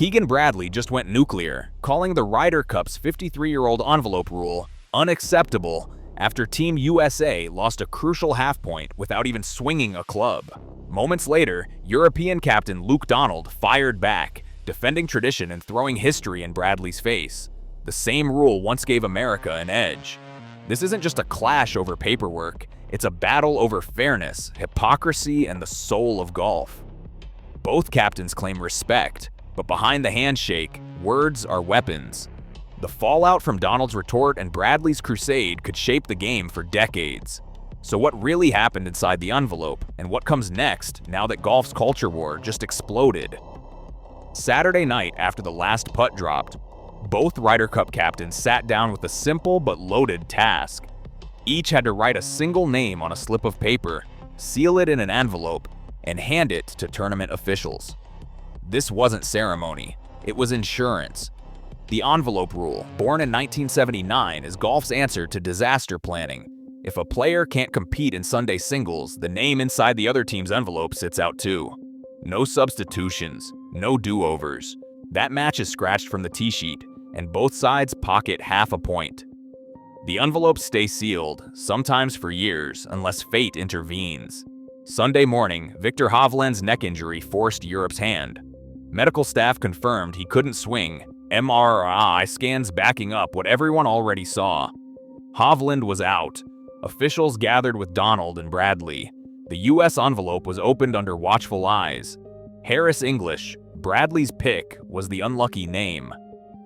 Keegan Bradley just went nuclear, calling the Ryder Cup's 53-year-old envelope rule unacceptable after Team USA lost a crucial half-point without even swinging a club. Moments later, European captain Luke Donald fired back, defending tradition and throwing history in Bradley's face. The same rule once gave America an edge. This isn't just a clash over paperwork, it's a battle over fairness, hypocrisy, and the soul of golf. Both captains claim respect, but behind the handshake, words are weapons. The fallout from Donald's retort and Bradley's crusade could shape the game for decades. So what really happened inside the envelope, and what comes next now that golf's culture war just exploded? Saturday night, after the last putt dropped, both Ryder Cup captains sat down with a simple but loaded task. Each had to write a single name on a slip of paper, seal it in an envelope, and hand it to tournament officials. This wasn't ceremony, it was insurance. The envelope rule, born in 1979, is golf's answer to disaster planning. If a player can't compete in Sunday singles, the name inside the other team's envelope sits out too. No substitutions, no do-overs. That match is scratched from the tee sheet, and both sides pocket half a point. The envelopes stay sealed, sometimes for years, unless fate intervenes. Sunday morning, Viktor Hovland's neck injury forced Europe's hand. Medical staff confirmed he couldn't swing, MRI scans backing up what everyone already saw. Hovland was out. Officials gathered with Donald and Bradley. The U.S. envelope was opened under watchful eyes. Harris English, Bradley's pick, was the unlucky name.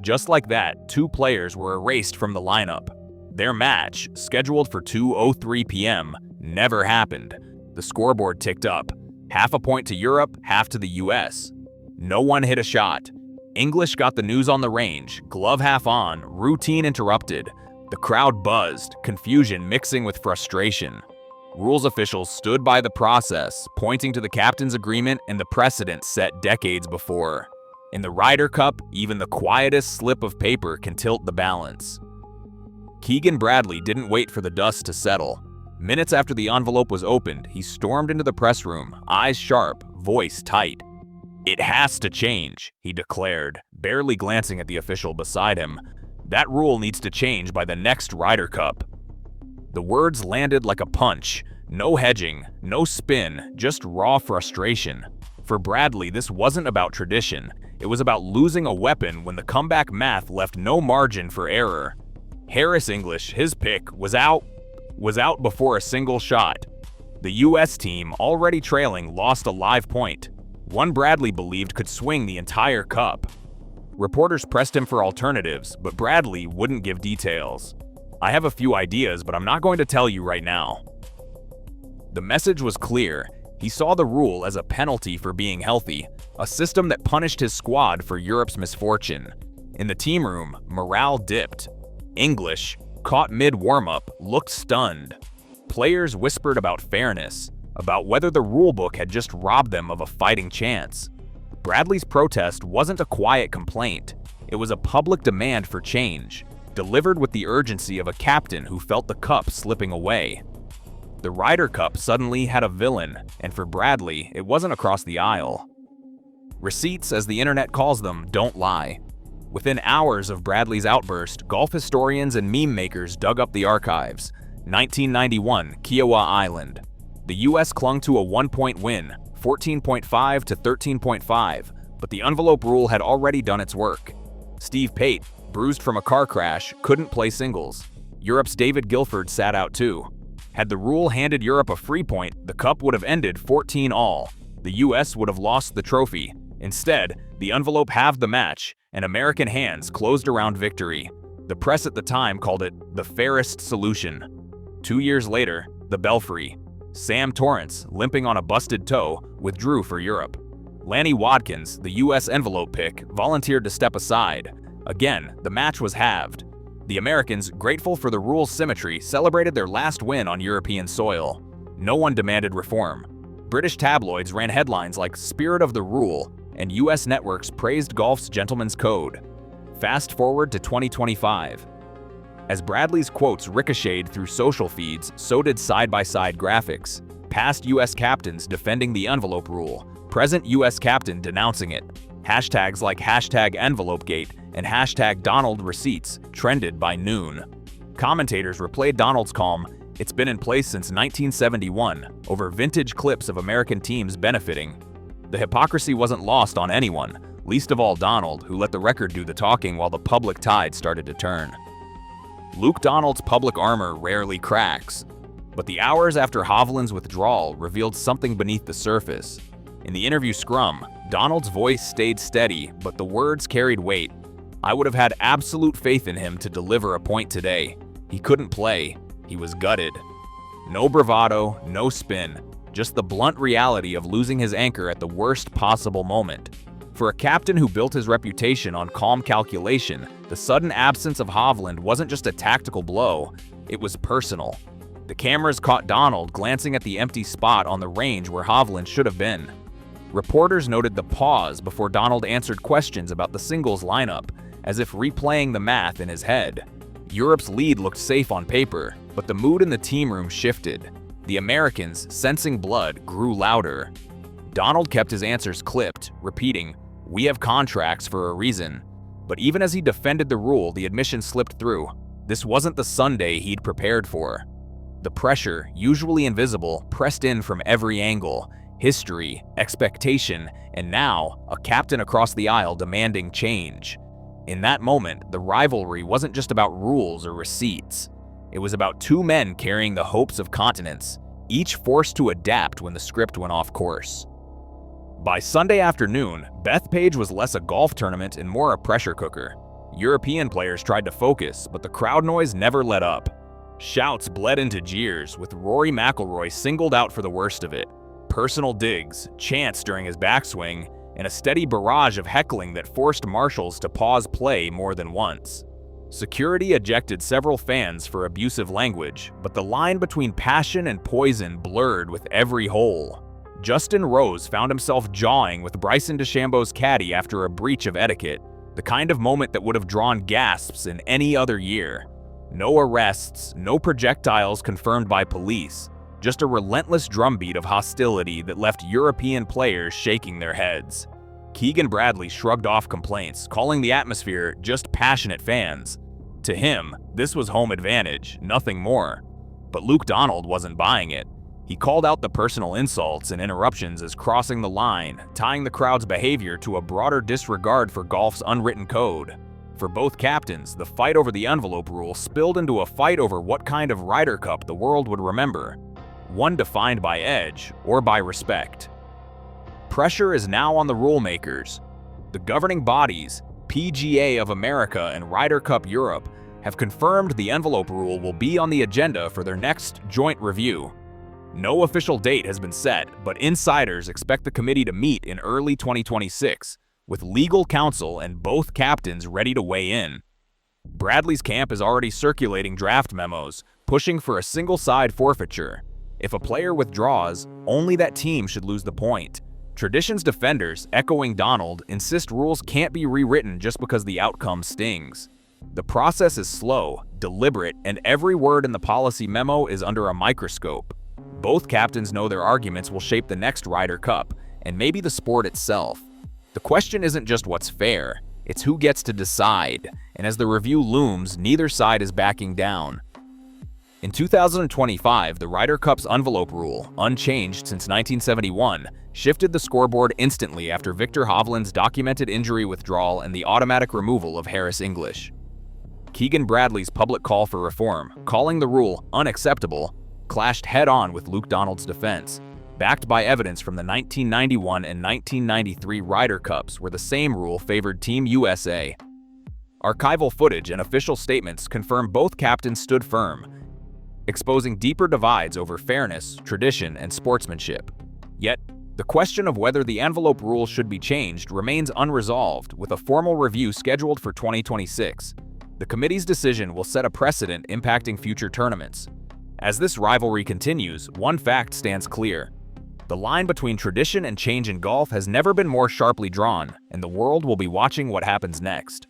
Just like that, two players were erased from the lineup. Their match, scheduled for 2:03 p.m., never happened. The scoreboard ticked up. Half a point to Europe, half to the U.S. No one hit a shot. English got the news on the range, glove half on, routine interrupted. The crowd buzzed, confusion mixing with frustration. Rules officials stood by the process, pointing to the captain's agreement and the precedent set decades before. In the Ryder Cup, even the quietest slip of paper can tilt the balance. Keegan Bradley didn't wait for the dust to settle. Minutes after the envelope was opened, he stormed into the press room, eyes sharp, voice tight. "It has to change," he declared, barely glancing at the official beside him. "That rule needs to change by the next Ryder Cup." The words landed like a punch. No hedging, no spin, just raw frustration. For Bradley, this wasn't about tradition. It was about losing a weapon when the comeback math left no margin for error. Harris English, his pick, was out before a single shot. The U.S. team, already trailing, lost a live point. One Bradley believed could swing the entire cup. Reporters pressed him for alternatives, but Bradley wouldn't give details. "I have a few ideas, but I'm not going to tell you right now." The message was clear. He saw the rule as a penalty for being healthy, a system that punished his squad for Europe's misfortune. In the team room, morale dipped. English, caught mid-warm-up, looked stunned. Players whispered about fairness, about whether the rulebook had just robbed them of a fighting chance. Bradley's protest wasn't a quiet complaint. It was a public demand for change, delivered with the urgency of a captain who felt the cup slipping away. The Ryder Cup suddenly had a villain, and for Bradley, it wasn't across the aisle. Receipts, as the internet calls them, don't lie. Within hours of Bradley's outburst, golf historians and meme makers dug up the archives. 1991, Kiowa Island. The U.S. clung to a 1-point win, 14.5 to 13.5, but the envelope rule had already done its work. Steve Pate, bruised from a car crash, couldn't play singles. Europe's David Guilford sat out too. Had the rule handed Europe a free point, the cup would have ended 14-all. The U.S. would have lost the trophy. Instead, the envelope halved the match, and American hands closed around victory. The press at the time called it the fairest solution. 2 years later, the Belfry. Sam Torrance, limping on a busted toe, withdrew for Europe. Lanny Wadkins, the U.S. envelope pick, volunteered to step aside. Again, the match was halved. The Americans, grateful for the rule's symmetry, celebrated their last win on European soil. No one demanded reform. British tabloids ran headlines like "Spirit of the Rule," and U.S. networks praised golf's gentleman's code. Fast forward to 2025. As Bradley's quotes ricocheted through social feeds, so did side-by-side graphics. Past U.S. captains defending the envelope rule, present U.S. captain denouncing it. Hashtags like #EnvelopeGate and #DonaldReceipts trended by noon. Commentators replayed Donald's calm, "It's been in place since 1971, over vintage clips of American teams benefiting." The hypocrisy wasn't lost on anyone, least of all Donald, who let the record do the talking while the public tide started to turn. Luke Donald's public armor rarely cracks, but the hours after Hovland's withdrawal revealed something beneath the surface. In the interview scrum, Donald's voice stayed steady, but the words carried weight. "I would have had absolute faith in him to deliver a point today. He couldn't play. He was gutted." No bravado, no spin, just the blunt reality of losing his anchor at the worst possible moment. For a captain who built his reputation on calm calculation, the sudden absence of Hovland wasn't just a tactical blow, it was personal. The cameras caught Donald glancing at the empty spot on the range where Hovland should have been. Reporters noted the pause before Donald answered questions about the singles lineup, as if replaying the math in his head. Europe's lead looked safe on paper, but the mood in the team room shifted. The Americans, sensing blood, grew louder. Donald kept his answers clipped, repeating, "We have contracts for a reason." But even as he defended the rule, the admission slipped through. This wasn't the Sunday he'd prepared for. The pressure, usually invisible, pressed in from every angle. History, expectation, and now, a captain across the aisle demanding change. In that moment, the rivalry wasn't just about rules or receipts. It was about two men carrying the hopes of continents, each forced to adapt when the script went off course. By Sunday afternoon, Bethpage was less a golf tournament and more a pressure cooker. European players tried to focus, but the crowd noise never let up. Shouts bled into jeers, with Rory McIlroy singled out for the worst of it. Personal digs, chants during his backswing, and a steady barrage of heckling that forced marshals to pause play more than once. Security ejected several fans for abusive language, but the line between passion and poison blurred with every hole. Justin Rose found himself jawing with Bryson DeChambeau's caddy after a breach of etiquette, the kind of moment that would have drawn gasps in any other year. No arrests, no projectiles confirmed by police, just a relentless drumbeat of hostility that left European players shaking their heads. Keegan Bradley shrugged off complaints, calling the atmosphere just passionate fans. To him, this was home advantage, nothing more. But Luke Donald wasn't buying it. He called out the personal insults and interruptions as crossing the line, tying the crowd's behavior to a broader disregard for golf's unwritten code. For both captains, the fight over the envelope rule spilled into a fight over what kind of Ryder Cup the world would remember. One defined by edge or by respect. Pressure is now on the rule makers. The governing bodies, PGA of America and Ryder Cup Europe, have confirmed the envelope rule will be on the agenda for their next joint review. No official date has been set, but insiders expect the committee to meet in early 2026, with legal counsel and both captains ready to weigh in. Bradley's camp is already circulating draft memos, pushing for a single-side forfeiture. If a player withdraws, only that team should lose the point. Tradition's defenders, echoing Donald, insist rules can't be rewritten just because the outcome stings. The process is slow, deliberate, and every word in the policy memo is under a microscope. Both captains know their arguments will shape the next Ryder Cup, and maybe the sport itself. The question isn't just what's fair, it's who gets to decide, and as the review looms, neither side is backing down. In 2025, the Ryder Cup's envelope rule, unchanged since 1971, shifted the scoreboard instantly after Viktor Hovland's documented injury withdrawal and the automatic removal of Harris English. Keegan Bradley's public call for reform, calling the rule unacceptable, clashed head-on with Luke Donald's defense, backed by evidence from the 1991 and 1993 Ryder Cups where the same rule favored Team USA. Archival footage and official statements confirm both captains stood firm, exposing deeper divides over fairness, tradition, and sportsmanship. Yet, the question of whether the envelope rule should be changed remains unresolved, with a formal review scheduled for 2026. The committee's decision will set a precedent impacting future tournaments. As this rivalry continues, one fact stands clear. The line between tradition and change in golf has never been more sharply drawn, and the world will be watching what happens next.